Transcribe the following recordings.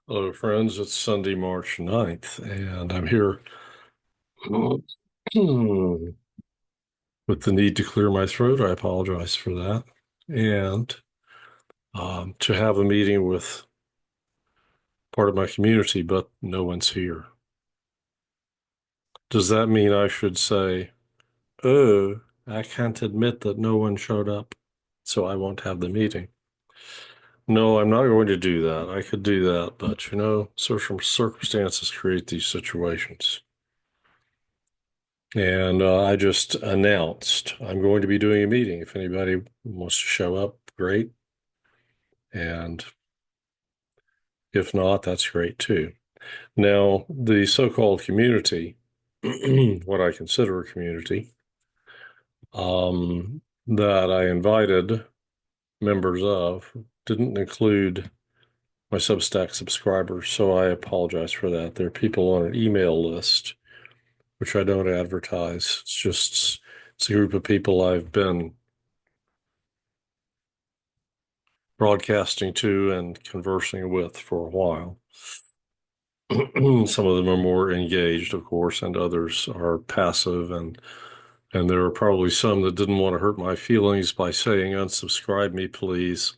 Hello, friends. It's Sunday, March 9th, and I'm here with the need to clear my throat. I apologize for that. And to have a meeting with part of my community, but no one's here. Does that mean I should say, oh, I can't admit that no one showed up, so I won't have the meeting? No, I'm not going to do that. I could do that, but circumstances create these situations. And I just announced I'm going to be doing a meeting. If anybody wants to show up, great. And if not, that's great too. Now, the so-called community, what I consider a community, that I invited members of, didn't include my Substack subscribers, so I apologize for that. There are people on an email list, which I don't advertise. It's a group of people I've been broadcasting to and conversing with for a while. Some of them are more engaged, of course, and others are passive, and there are probably some that didn't want to hurt my feelings by saying unsubscribe me, please,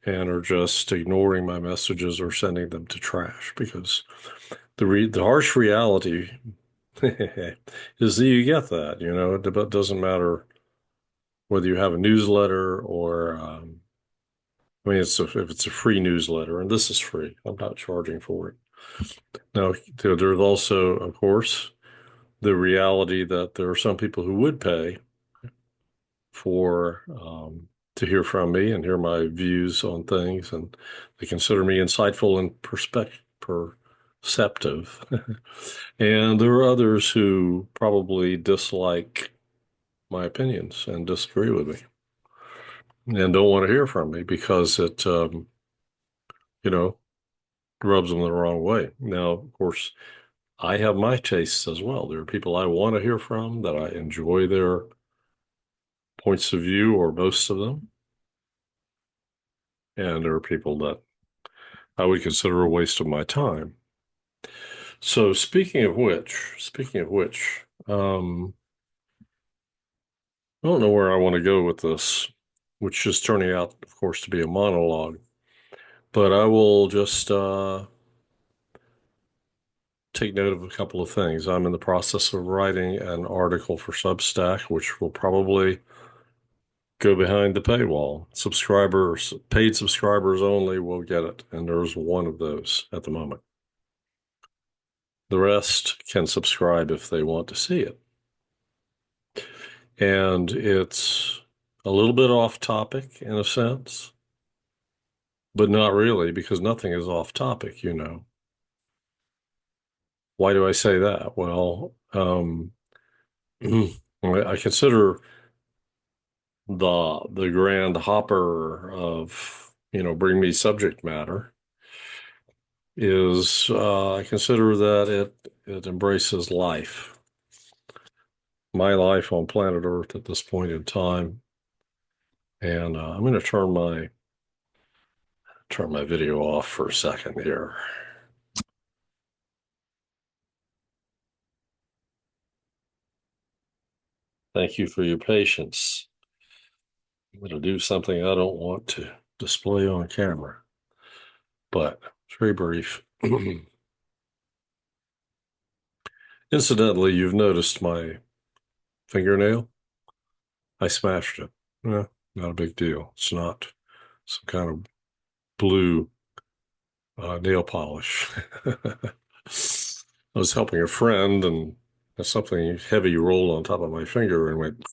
and are just ignoring my messages or sending them to trash because the harsh reality is that you get that, it doesn't matter whether you have a newsletter or I mean, if it's a free newsletter, and this is free, I'm not charging for it. Now, there's also, of course, the reality that there are some people who would pay for to hear from me and hear my views on things, and they consider me insightful and perceptive. And there are others who probably dislike my opinions and disagree with me and don't want to hear from me because it, you know, rubs them the wrong way. Now, of course, I have my tastes as well. There are people I want to hear from that I enjoy their points of view, or most of them. And there are people that I would consider a waste of my time. So speaking of which, I don't know where I want to go with this, which is turning out, of course, to be a monologue. But I will just take note of a couple of things. I'm in the process of writing an article for Substack, which will probably go behind the paywall. Subscribers, paid subscribers only will get it, and there's one of those at the moment. The rest can subscribe if they want to see it. And it's a little bit off topic in a sense, but not really, because nothing is off topic. Why do I say that? Well, I consider the grand hopper of, bring me subject matter is I consider that it embraces life, my life on planet Earth at this point in time. And I'm going to turn my video off for a second here. Thank you for your patience. I'm going to do something I don't want to display on camera, but it's very brief. Incidentally, you've noticed my fingernail. I smashed it. Not a big deal. It's not some kind of blue nail polish. I was helping a friend and something heavy rolled on top of my finger and went.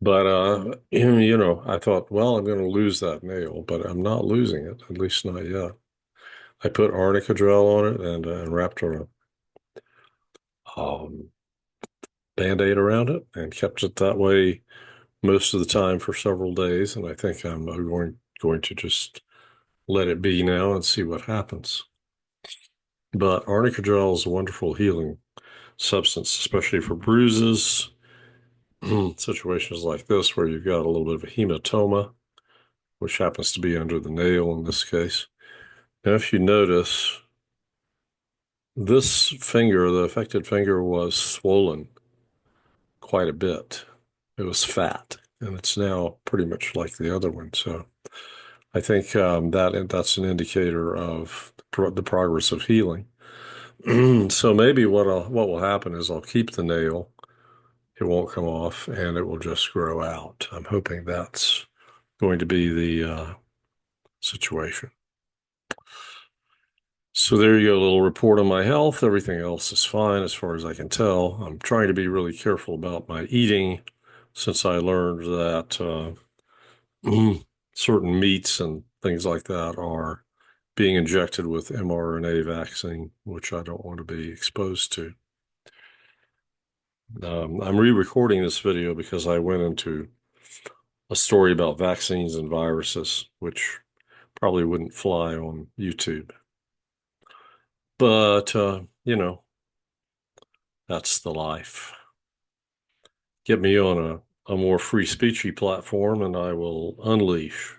But I thought, well, I'm going to lose that nail, but I'm not losing it, at least not yet. I put arnica gel on it and wrapped a um, Band-Aid around it and kept it that way most of the time for several days. And I think I'm going to just let it be now and see what happens. But arnica gel is a wonderful healing substance, especially for bruises, situations like this where you've got a little bit of a hematoma, which happens to be under the nail in this case. And if you notice, this finger, the affected finger, was swollen quite a bit. It was fat, and it's now pretty much like the other one. So I think that's an indicator of the progress of healing. So maybe what will happen is I'll keep the nail. It won't come off, and it will just grow out. I'm hoping that's going to be the situation. So there you go, a little report on my health. Everything else is fine as far as I can tell. I'm trying to be really careful about my eating since I learned that certain meats and things like that are being injected with mRNA vaccine, which I don't want to be exposed to. I'm re-recording this video because I went into a story about vaccines and viruses, which probably wouldn't fly on YouTube. But, that's the life. Get me on a more free speechy platform and I will unleash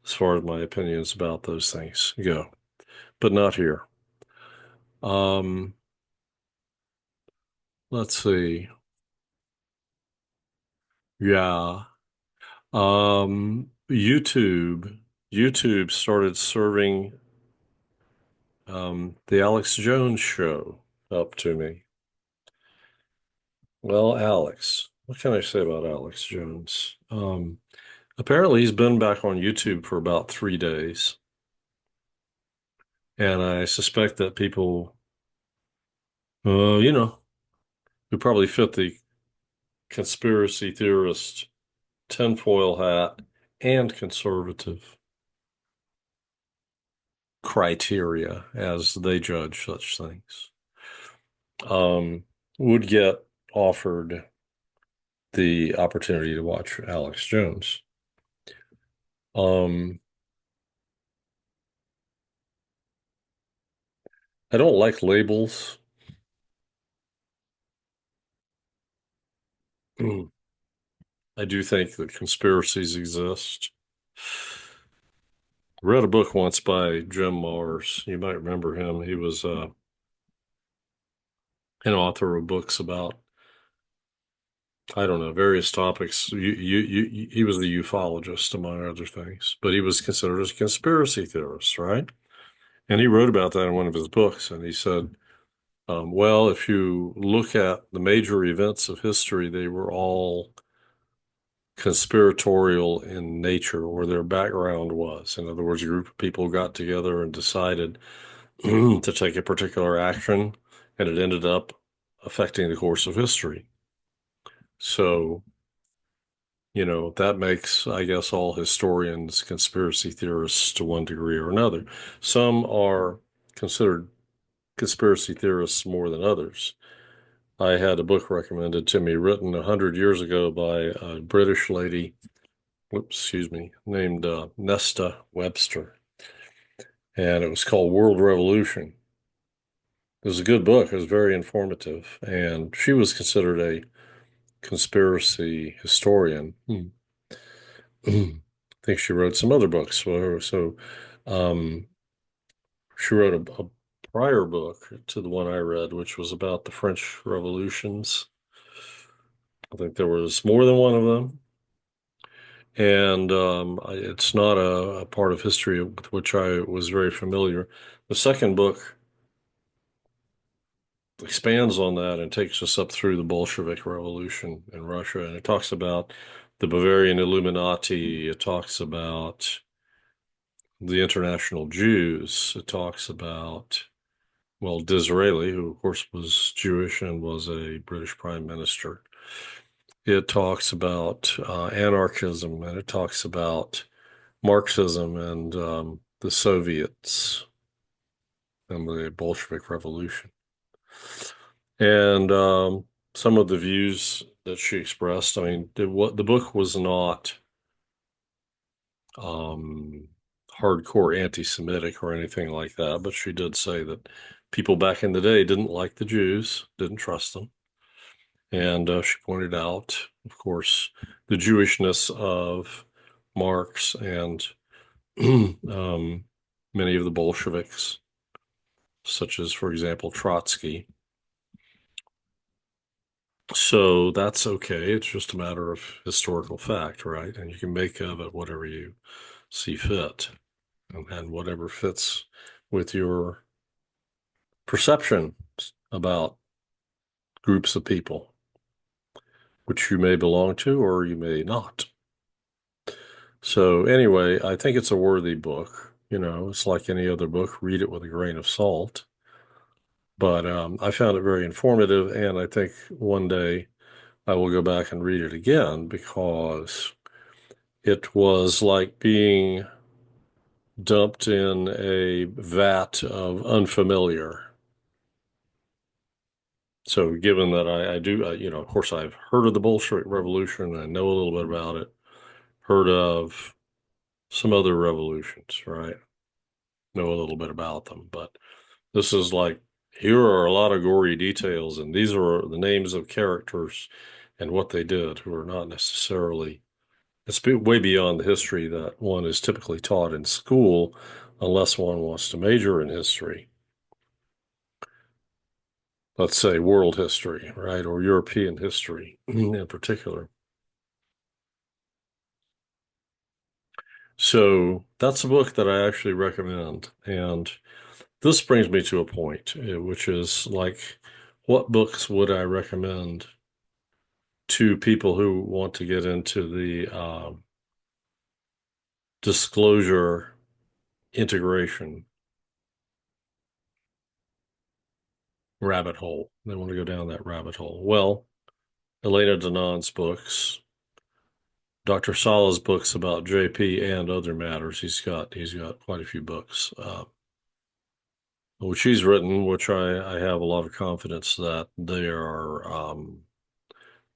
as far as my opinions about those things go, but not here. Um, let's see. Yeah. YouTube started serving the Alex Jones show up to me. Well, Alex, what can I say about Alex Jones? Apparently he's been back on YouTube for about 3 days. And I suspect that people, who probably fit the conspiracy theorist tinfoil hat and conservative criteria as they judge such things, would get offered the opportunity to watch Alex Jones. Um, I don't like labels. I do think that conspiracies exist. I read a book once by Jim Mars. You might remember him. He was an author of books about, I don't know, various topics. He was a ufologist, among other things, but he was considered as a conspiracy theorist, right? And he wrote about that in one of his books. And he said, well, if you look at the major events of history, they were all conspiratorial in nature, or their background was. In other words, a group of people got together and decided to take a particular action, and it ended up affecting the course of history. So, that makes, I guess, all historians conspiracy theorists to one degree or another. Some are considered conspiracy theorists more than others. I had a book recommended to me written 100 years ago by a British lady, named Nesta Webster, and it was called World Revolution. It was a good book. It was very informative, and she was considered a conspiracy historian. I think she wrote some other books. Um, she wrote a prior book to the one I read, which was about the French revolutions. I think there was more than one of them. And it's not a part of history with which I was very familiar. The second book expands on that and takes us up through the Bolshevik Revolution in Russia. And it talks about the Bavarian Illuminati. It talks about the international Jews. It talks about, well, Disraeli, who of course was Jewish and was a British prime minister. It talks about anarchism, and it talks about Marxism and the Soviets and the Bolshevik Revolution. And some of the views that she expressed, I mean, the book was not hardcore anti-Semitic or anything like that, but she did say that people back in the day didn't like the Jews, didn't trust them. And she pointed out, of course, the Jewishness of Marx and many of the Bolsheviks, such as, for example, Trotsky. So that's okay. It's just a matter of historical fact, right? And you can make of it whatever you see fit and whatever fits with your perception about groups of people, which you may belong to or you may not. So anyway, I think it's a worthy book. You know, it's like any other book. Read it with a grain of salt. But I found it very informative, and I think one day I will go back and read it again because it was like being dumped in a vat of unfamiliar. So, given that I do, you know, of course, I've heard of the Bolshevik Revolution, I know a little bit about it, heard of some other revolutions, right? Know a little bit about them, but this is like, here are a lot of gory details, and these are the names of characters and what they did who are not necessarily, it's way beyond the history that one is typically taught in school, unless one wants to major in history. Let's say world history, right? Or European history in particular. So that's a book that I actually recommend. And this brings me to a point, which is like, what books would I recommend to people who want to get into the disclosure integration rabbit hole? They want to go down that rabbit hole. Well, Elena Danon's books, Dr. Sala's books about JP and other matters. He's got quite a few books, which he's written, which I have a lot of confidence that they are,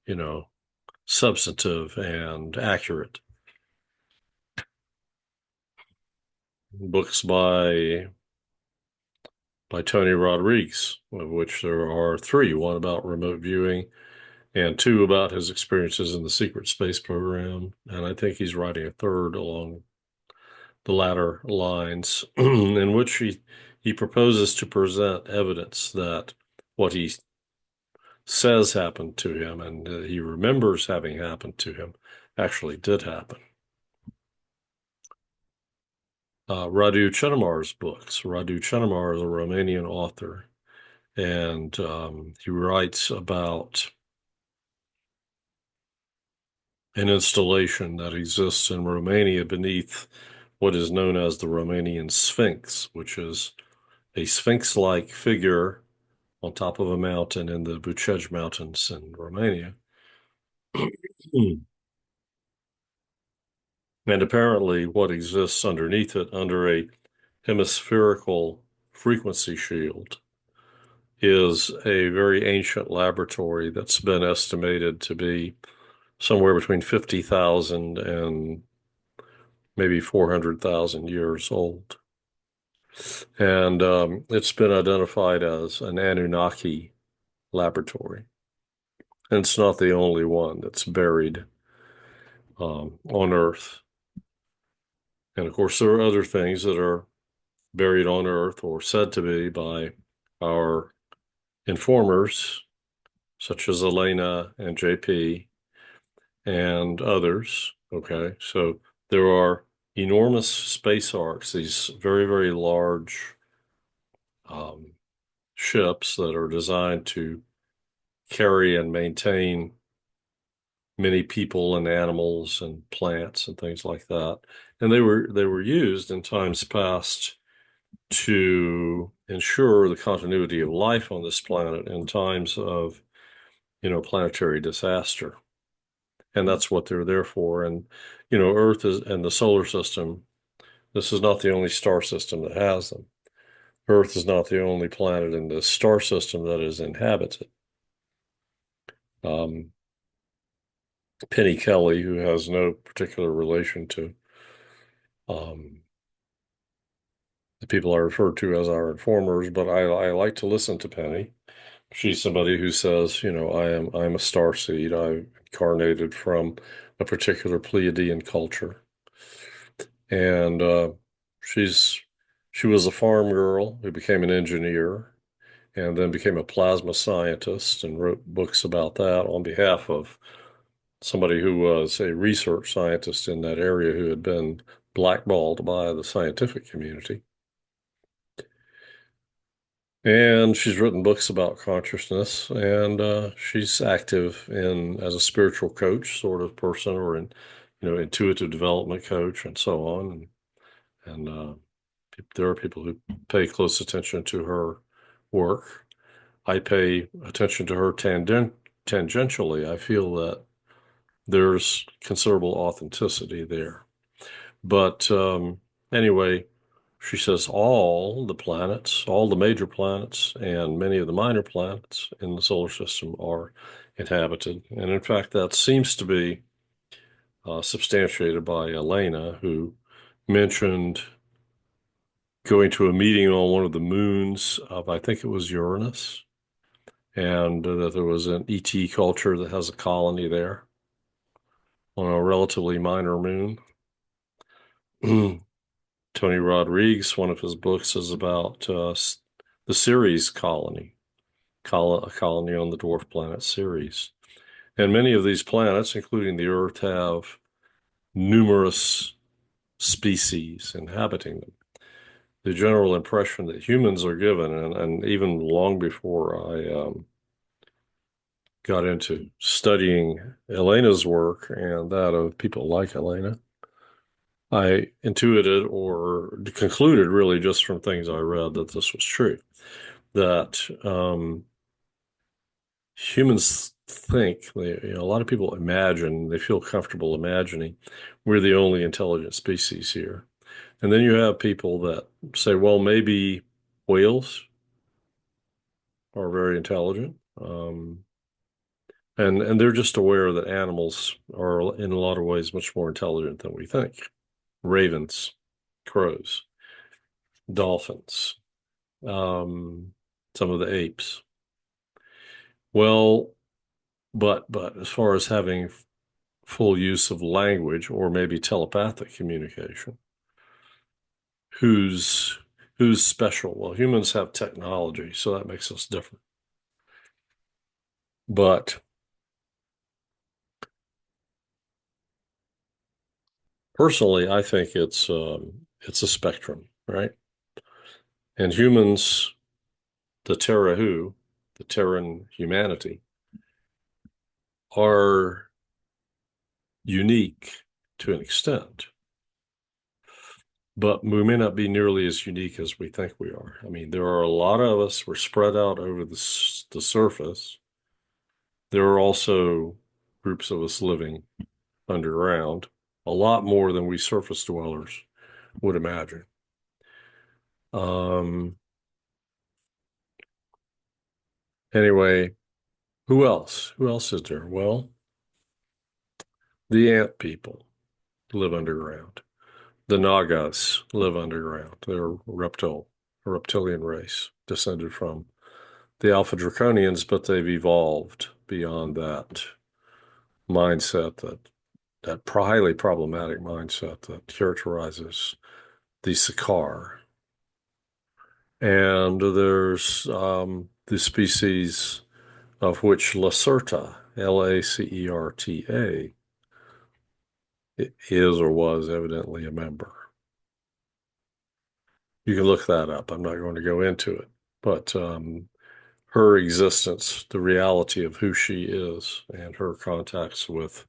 you know, substantive and accurate. Books by Tony Rodriguez, of which there are three, one about remote viewing and two about his experiences in the secret space program. And I think he's writing a third along the latter lines, in which he proposes to present evidence that what he says happened to him and he remembers having happened to him actually did happen. Radu Cenemar's books. Radu Cenemar is a Romanian author, and he writes about an installation that exists in Romania beneath what is known as the Romanian Sphinx, which is a sphinx-like figure on top of a mountain in the Bucegi Mountains in Romania. And apparently what exists underneath it, under a hemispherical frequency shield, is a very ancient laboratory that's been estimated to be somewhere between 50,000 and maybe 400,000 years old. And it's been identified as an Anunnaki laboratory. And it's not the only one that's buried on Earth. And of course, there are other things that are buried on Earth or said to be by our informers, such as Elena and JP and others. Okay, so there are enormous space arcs, these very, very large ships that are designed to carry and maintain many people and animals and plants and things like that. And they were used in times past to ensure the continuity of life on this planet in times of, planetary disaster. And that's what they're there for. And, Earth is, and the solar system, this is not the only star system that has them. Earth is not the only planet in the star system that is inhabited. Penny Kelly, who has no particular relation to the people I refer to as our informers, but I like to listen to Penny. She's somebody who says, I'm a star seed. I incarnated from a particular Pleiadian culture, and she's She was a farm girl who became an engineer and then became a plasma scientist and wrote books about that on behalf of somebody who was a research scientist in that area who had been blackballed by the scientific community. And she's written books about consciousness, and she's active in as a spiritual coach sort of person, or in, intuitive development coach, and so on. And there are people who pay close attention to her work. I pay attention to her tangentially. I feel that there's considerable authenticity there. But anyway, she says all the planets, all the major planets, and many of the minor planets in the solar system are inhabited. And in fact, that seems to be substantiated by Elena, who mentioned going to a meeting on one of the moons of, I think it was Uranus, and that there was an ET culture that has a colony there on a relatively minor moon. Tony Rodriguez, one of his books is about the Ceres colony, a colony on the dwarf planet Ceres. And many of these planets, including the Earth, have numerous species inhabiting them. The general impression that humans are given, and even long before I got into studying Elena's work and that of people like Elena, I intuited or concluded really just from things I read that this was true, that humans think, a lot of people imagine, they feel comfortable imagining we're the only intelligent species here. And then you have people that say, well, maybe whales are very intelligent. And they're just aware that animals are in a lot of ways much more intelligent than we think. Ravens, crows, dolphins, some of the apes. Well, but as far as having full use of language or maybe telepathic communication, who's special? Well, humans have technology, so that makes us different. But personally, I think it's a spectrum, right? And humans, the Terran humanity, are unique to an extent, but we may not be nearly as unique as we think we are. I mean, there are a lot of us. We're spread out over the surface. There are also groups of us living underground, a lot more than we surface dwellers would imagine. Um, anyway, who else? Who else is there? Well, the ant people live underground. The Nagas live underground. They're a reptilian race descended from the Alpha Draconians, but they've evolved beyond that mindset, that highly problematic mindset that characterizes the Sakaar. And there's the species of which Lacerta, Lacerta, is or was evidently a member. You can look that up. I'm not going to go into it, but her existence, the reality of who she is, and her contacts with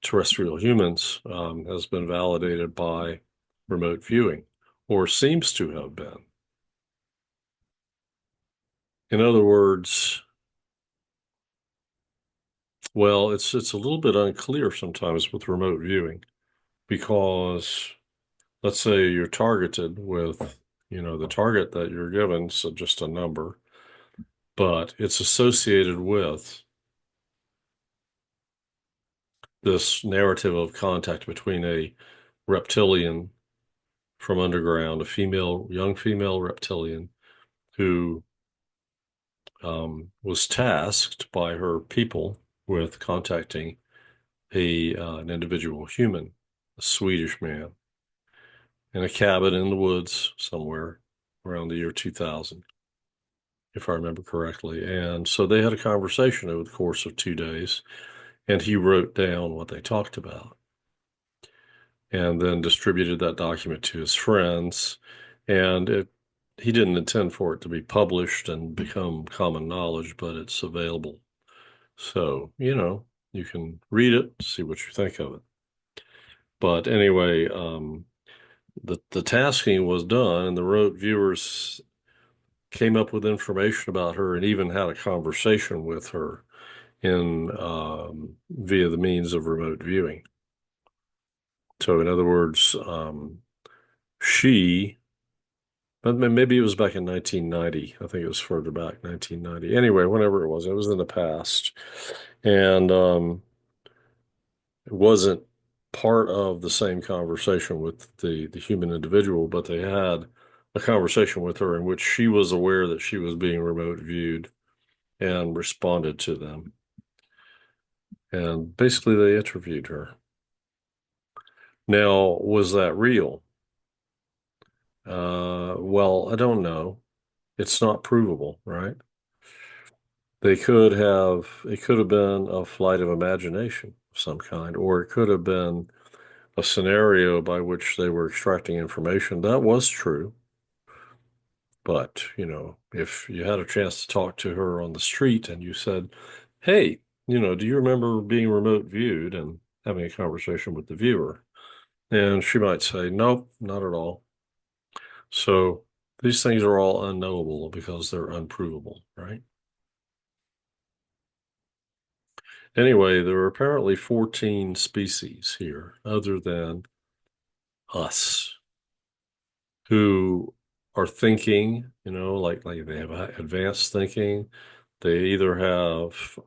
terrestrial humans has been validated by remote viewing, or seems to have been. In other words, well, it's a little bit unclear sometimes with remote viewing because let's say you're targeted with, the target that you're given, so just a number, but it's associated with this narrative of contact between a reptilian from underground, young female reptilian who was tasked by her people with contacting an individual human, a Swedish man, in a cabin in the woods somewhere around the year 2000, if I remember correctly. And so they had a conversation over the course of 2 days, and he wrote down what they talked about and then distributed that document to his friends. And he didn't intend for it to be published and become common knowledge, but it's available. So, you can read it, see what you think of it. But anyway, the tasking was done, and the road viewers came up with information about her and even had a conversation with her in via the means of remote viewing. So, in other words, but maybe it was back in 1990. I think it was further back, 1990. Anyway, whenever it was in the past, and it wasn't part of the same conversation with the human individual, but they had a conversation with her in which she was aware that she was being remote viewed and responded to them. And basically, they interviewed her. Now, was that real? Well, I don't know. It's not provable, right? It could have been a flight of imagination of some kind, or it could have been a scenario by which they were extracting information. That was true. But, if you had a chance to talk to her on the street and you said, hey, do you remember being remote viewed and having a conversation with the viewer? And she might say, nope, not at all. So these things are all unknowable because they're unprovable, right? Anyway, there are apparently 14 species here other than us who are thinking, like they have advanced thinking. They either have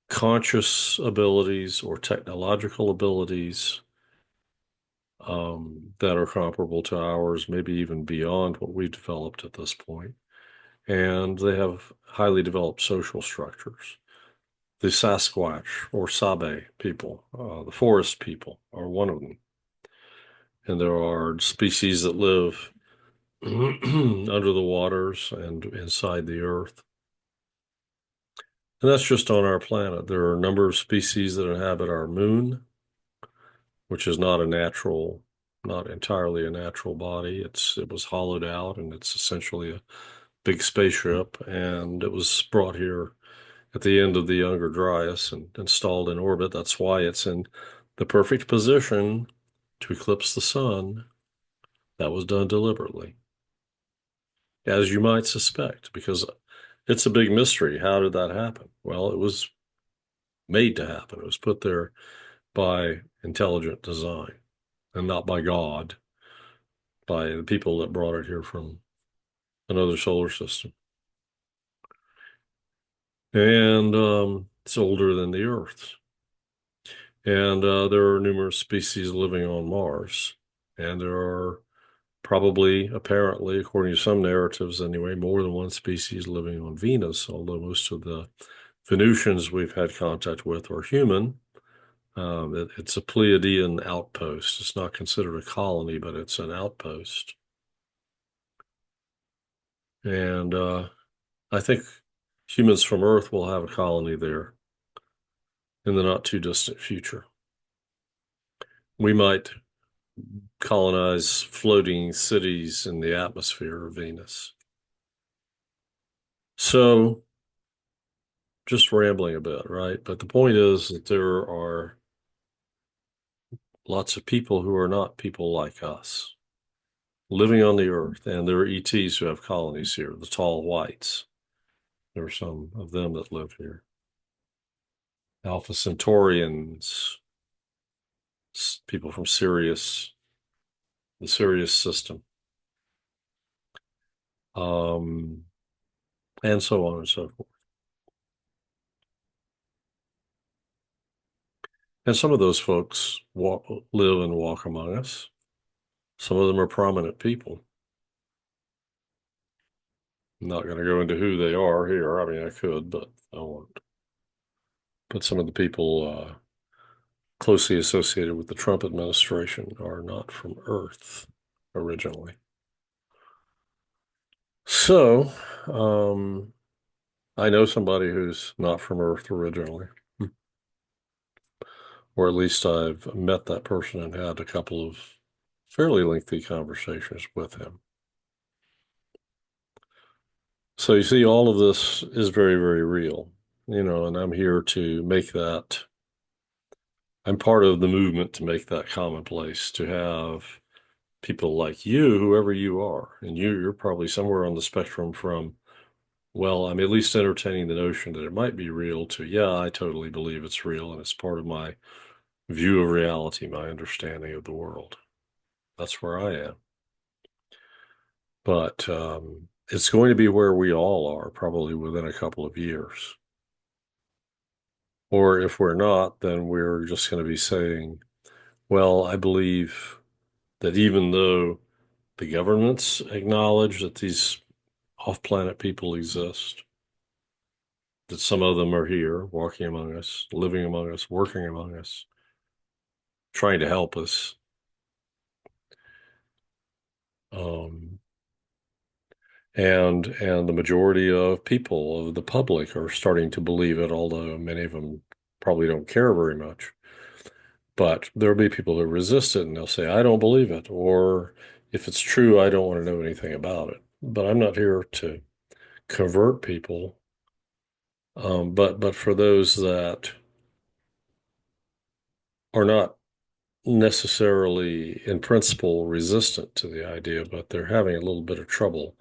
conscious abilities or technological abilities that are comparable to ours, maybe even beyond what we've developed at this point. And they have highly developed social structures. The Sasquatch or Sabe people, the forest people, are one of them. And there are species that live under the waters and inside the earth. And that's just on our planet. There are a number of species that inhabit our moon, which is not entirely a natural body. It was hollowed out, and it's essentially a big spaceship, and it was brought here at the end of the Younger Dryas and installed in orbit. That's why it's in the perfect position to eclipse the sun. That was done deliberately, as you might suspect, because it's a big mystery. How did that happen? Well, it was made to happen. It was put there by intelligent design and not by God, by the people that brought it here from another solar system. And it's older than the Earth. And there are numerous species living on Mars. And there are probably, apparently, according to some narratives anyway, more than one species living on Venus, although most of the Venusians we've had contact with are human. It's a Pleiadian outpost. It's not considered a colony, but it's an outpost. And I think humans from Earth will have a colony there in the not too distant future. We might colonize floating cities in the atmosphere of Venus. So, just rambling a bit, right? But the point is that there are lots of people who are not people like us living on the Earth, and there are ETs who have colonies here, the tall whites. There are some of them that live here. Alpha Centaurians, people from Sirius, the Sirius system, um, and so on and so forth. And some of those folks live and walk among us. Some of them are prominent people. I'm not going to go into who they are here. I mean, I could, but I won't. But some of the people closely associated with the Trump administration are not from Earth originally. So, I know somebody who's not from Earth originally, or at least I've met that person and had a couple of fairly lengthy conversations with him. So you see, all of this is very, very real, and I'm here to make that. I'm part of the movement to make that commonplace, to have people like you, whoever you are, and you're probably somewhere on the spectrum from, well, I'm at least entertaining the notion that it might be real to, yeah, I totally believe it's real and it's part of my view of reality, my understanding of the world. That's where I am. But it's going to be where we all are, probably within a couple of years. Or if we're not, then we're just going to be saying, well, I believe that even though the governments acknowledge that these off-planet people exist, that some of them are here, walking among us, living among us, working among us, trying to help us. Um, and the majority of people, of the public, are starting to believe it, although many of them probably don't care very much. But there'll be people who resist it and they'll say, I don't believe it. Or if it's true, I don't want to know anything about it. But I'm not here to convert people. But for those that are not necessarily in principle resistant to the idea, but they're having a little bit of trouble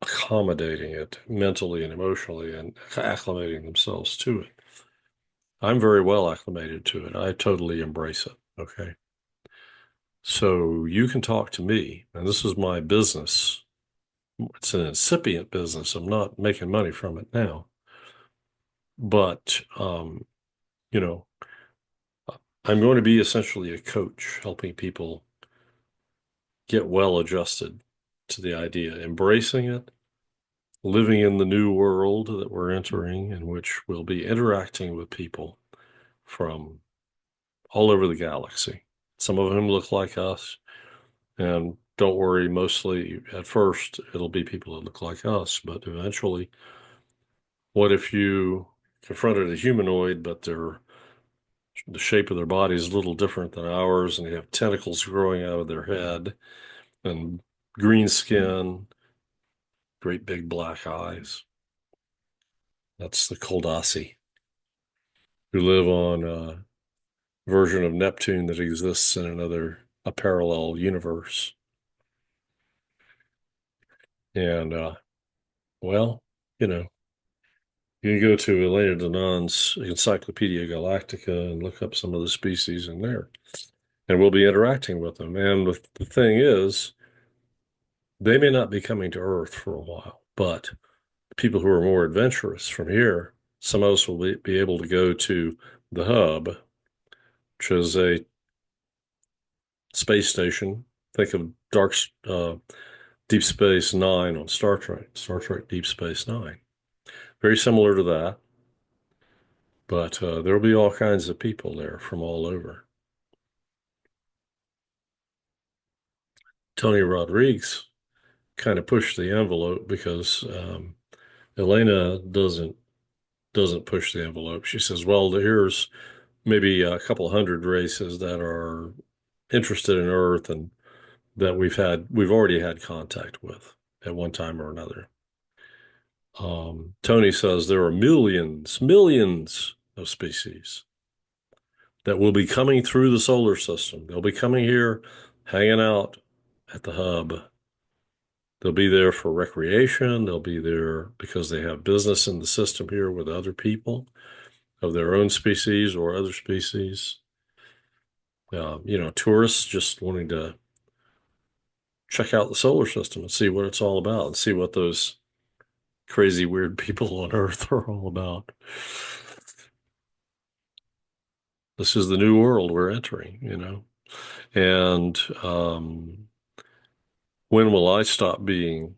accommodating it mentally and emotionally and acclimating themselves to it. I'm very well acclimated to it. I totally embrace it. Okay. So you can talk to me, and this is my business. It's an incipient business. I'm not making money from it now. But, you know, I'm going to be essentially a coach, helping people get well adjusted to the idea, embracing it, living in the new world that we're entering, in which we'll be interacting with people from all over the galaxy. Some of them look like us, and don't worry, mostly at first it'll be people that look like us, but eventually, what if you confronted a humanoid, but the shape of their body is a little different than ours, and they have tentacles growing out of their head, and green skin, great big black eyes. That's the Koldasi, who live on a version of Neptune that exists in a parallel universe. And, well, you know, you can go to Elena Danon's Encyclopedia Galactica and look up some of the species in there, and we'll be interacting with them. And the thing is, they may not be coming to Earth for a while, but people who are more adventurous from here, some of us will be able to go to the hub, which is a space station. Think of Deep Space Nine on Star Trek Deep Space Nine. Very similar to that, but there'll be all kinds of people there from all over. Tony Rodriguez kind of pushed the envelope because Elena doesn't push the envelope. She says, "Well, here's maybe a couple hundred races that are interested in Earth and that we've already had contact with at one time or another." Tony says there are millions of species that will be coming through the solar system. They'll be coming here, hanging out at the hub. They'll be there for recreation. They'll be there because they have business in the system here with other people of their own species or other species. Tourists just wanting to check out the solar system and see what it's all about and see what those crazy, weird people on Earth are all about. This is the new world we're entering. And when will I stop being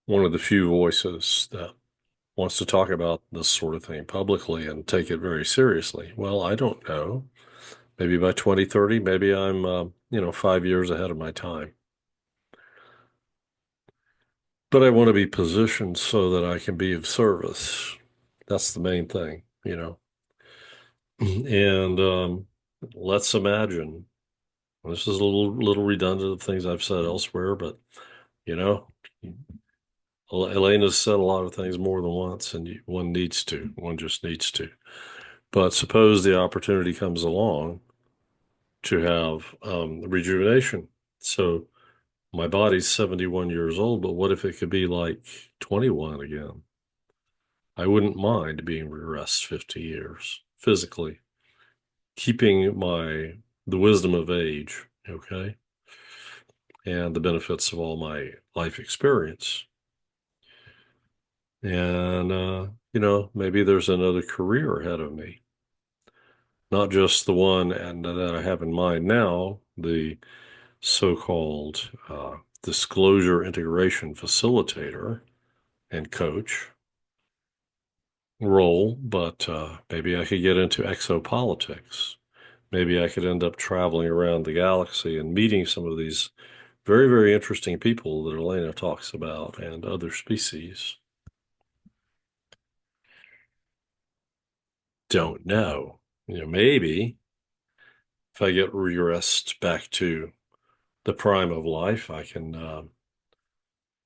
one of the few voices that wants to talk about this sort of thing publicly and take it very seriously. Well, I don't know. Maybe by 2030, maybe I'm, 5 years ahead of my time. But I want to be positioned so that I can be of service. That's the main thing. And let's imagine, this is a little redundant of things I've said elsewhere, but you know, Elena's said a lot of things more than once, and one just needs to. But suppose the opportunity comes along to have rejuvenation. So my body's 71 years old, but what if it could be like 21 again? I wouldn't mind being regressed 50 years physically, keeping the wisdom of age, okay, and the benefits of all my life experience. And, maybe there's another career ahead of me, not just the one that I have in mind now, the so-called Disclosure Integration Facilitator and coach role, but maybe I could get into exopolitics. Maybe I could end up traveling around the galaxy and meeting some of these very, very interesting people that Elena talks about and other species. Don't know. Maybe if I get regressed back to the prime of life, I can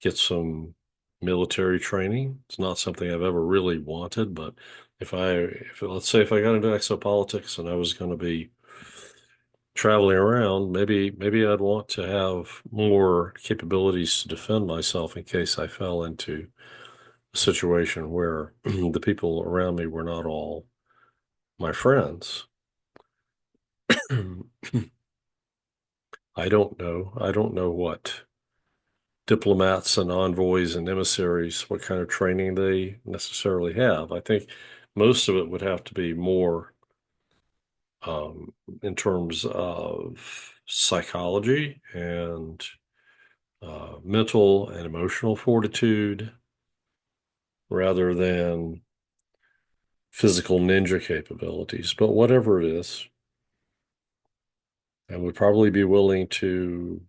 get some military training. It's not something I've ever really wanted, but let's say if I got into exopolitics and I was going to be traveling around, maybe I'd want to have more capabilities to defend myself in case I fell into a situation where the people around me were not all my friends. I don't know. I don't know what diplomats and envoys and emissaries, what kind of training they necessarily have. I think most of it would have to be more in terms of psychology and mental and emotional fortitude rather than physical ninja capabilities. But whatever it is, I would probably be willing to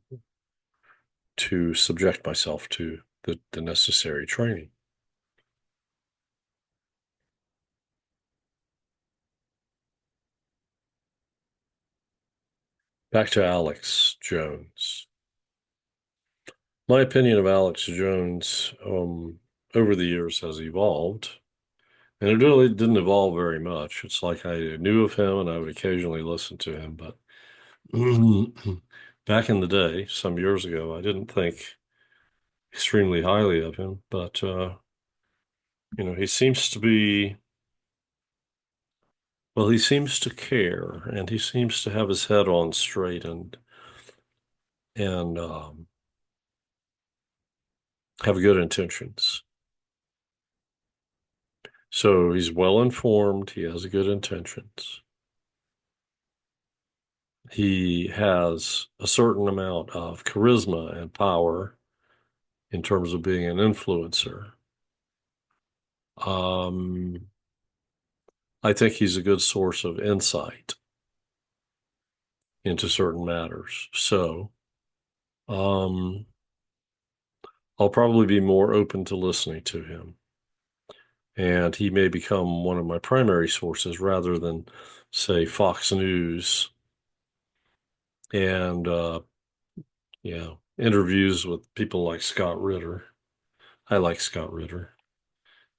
subject myself to the necessary training. Back to Alex Jones. My opinion of Alex Jones over the years has evolved, and it really didn't evolve very much. It's like I knew of him and I would occasionally listen to him, but back in the day, some years ago, I didn't think extremely highly of him, but he seems to be, well, he seems to care and he seems to have his head on straight and have good intentions. So he's well informed, he has good intentions. He has a certain amount of charisma and power in terms of being an influencer. Um, I think he's a good source of insight into certain matters. So, um, I'll probably be more open to listening to him. And he may become one of my primary sources rather than, say, Fox News and, interviews with people like Scott Ritter. I like Scott Ritter.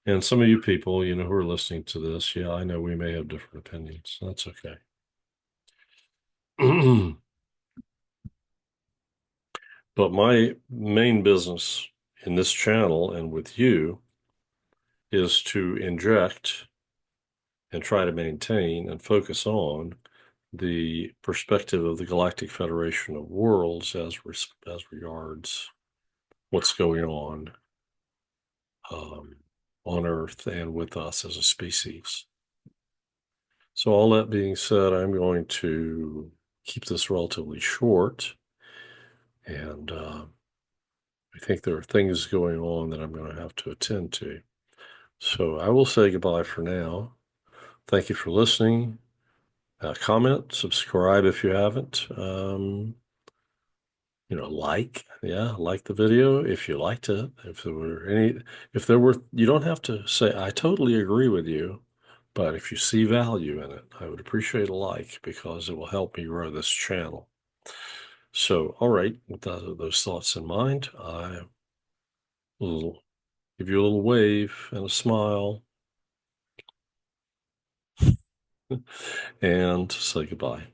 And some of you people, who are listening to this, yeah, I know we may have different opinions. That's okay. But my main business in this channel and with you is to inject and try to maintain and focus on the perspective of the Galactic Federation of Worlds as regards what's going um, on Earth and with us as a species. So all that being said, I'm going to keep this relatively short, and I think there are things going on that I'm going to have to attend to. So I will say goodbye for now. Thank you for listening. Comment, subscribe if you haven't. Like the video if you liked it. You don't have to say, I totally agree with you, but if you see value in it, I would appreciate a like because it will help me grow this channel. So, all right, with those thoughts in mind, I will give you a little wave and a smile and say goodbye.